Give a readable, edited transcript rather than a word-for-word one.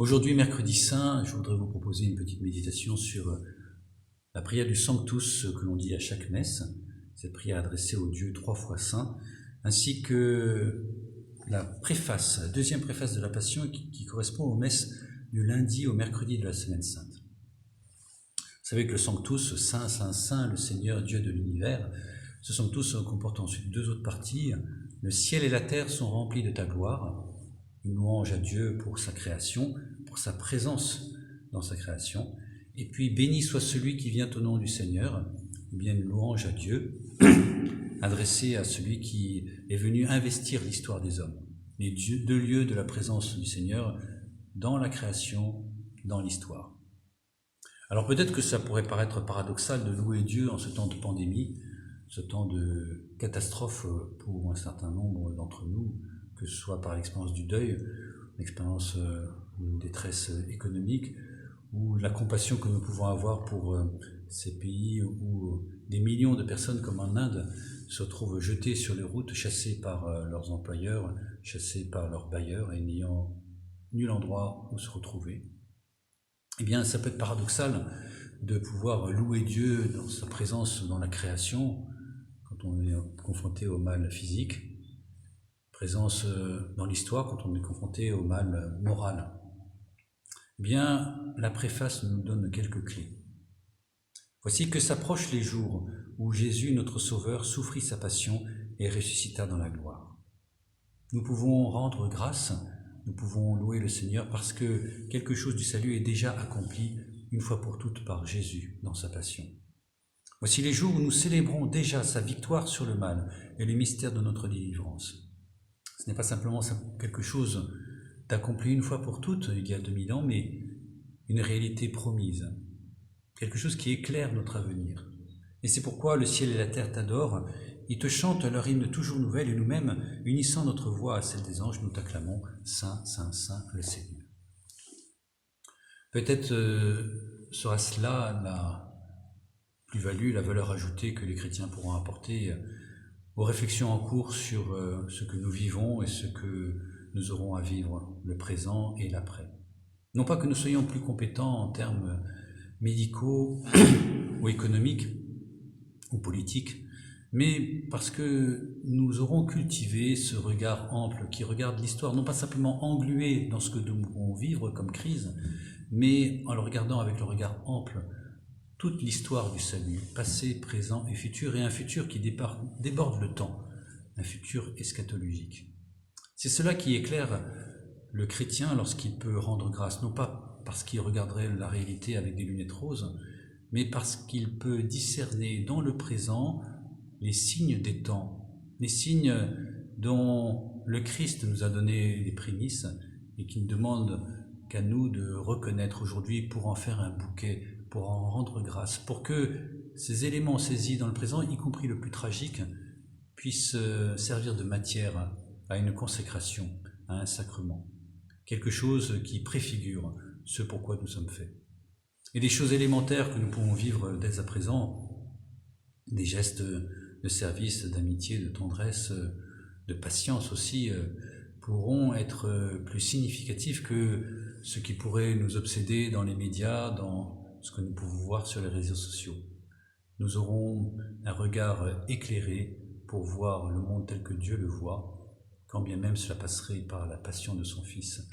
Aujourd'hui, mercredi saint, je voudrais vous proposer une petite méditation sur la prière du Sanctus que l'on dit à chaque messe, cette prière adressée au Dieu 3 fois saint, ainsi que la préface, la deuxième préface de la Passion qui correspond aux messes du lundi au mercredi de la Semaine Sainte. Vous savez que le Sanctus, Saint, Saint, Saint, le Seigneur Dieu de l'univers, ce Sanctus comporte ensuite deux autres parties. Le ciel et la terre sont remplis de ta gloire, une louange à Dieu pour sa création, pour sa présence dans sa création. Et puis, béni soit celui qui vient au nom du Seigneur, ou bien une louange à Dieu, adressée à celui qui est venu investir l'histoire des hommes. Les deux lieux de la présence du Seigneur dans la création, dans l'histoire. Alors peut-être que ça pourrait paraître paradoxal de louer Dieu en ce temps de pandémie, ce temps de catastrophe pour un certain nombre d'entre nous, que ce soit par l'expérience du deuil, l'expérience de détresse économique, ou la compassion que nous pouvons avoir pour ces pays où des millions de personnes comme en Inde se retrouvent jetées sur les routes, chassées par leurs employeurs, chassées par leurs bailleurs et n'ayant nul endroit où se retrouver. Eh bien, ça peut être paradoxal de pouvoir louer Dieu dans sa présence dans la création, quand on est confronté au mal physique, présence dans l'histoire quand on est confronté au mal moral. Eh bien, la préface nous donne quelques clés. Voici que s'approchent les jours où Jésus, notre Sauveur, souffrit sa passion et ressuscita dans la gloire. Nous pouvons rendre grâce, nous pouvons louer le Seigneur parce que quelque chose du salut est déjà accompli une fois pour toutes par Jésus dans sa passion. Voici les jours où nous célébrons déjà sa victoire sur le mal et le mystère de notre délivrance. Ce n'est pas simplement quelque chose d'accompli une fois pour toutes, il y a 2000 ans, mais une réalité promise, quelque chose qui éclaire notre avenir. Et c'est pourquoi le ciel et la terre t'adorent, ils te chantent leur hymne toujours nouvelle, et nous-mêmes, unissant notre voix à celle des anges, nous t'acclamons « Saint, Saint, Saint, le Seigneur ». Peut-être sera cela la plus-value, la valeur ajoutée que les chrétiens pourront apporter aux réflexions en cours sur ce que nous vivons et ce que nous aurons à vivre, le présent et l'après. Non pas que nous soyons plus compétents en termes médicaux ou économiques ou politiques, mais parce que nous aurons cultivé ce regard ample qui regarde l'histoire, non pas simplement englué dans ce que nous pouvons vivre comme crise, mais en le regardant avec le regard ample, toute l'histoire du salut, passé, présent et futur, et un futur qui déborde le temps, un futur eschatologique. C'est cela qui éclaire le chrétien lorsqu'il peut rendre grâce, non pas parce qu'il regarderait la réalité avec des lunettes roses, mais parce qu'il peut discerner dans le présent les signes des temps, les signes dont le Christ nous a donné les prémices et qui ne demandent qu'à nous de reconnaître aujourd'hui pour en faire un bouquet, pour en rendre grâce, pour que ces éléments saisis dans le présent, y compris le plus tragique, puissent servir de matière à une consécration, à un sacrement, quelque chose qui préfigure ce pourquoi nous sommes faits. Et des choses élémentaires que nous pouvons vivre dès à présent, des gestes de service, d'amitié, de tendresse, de patience aussi, pourront être plus significatifs que ce qui pourrait nous obséder dans les médias, dans ce que nous pouvons voir sur les réseaux sociaux. Nous aurons un regard éclairé pour voir le monde tel que Dieu le voit, quand bien même cela passerait par la passion de son Fils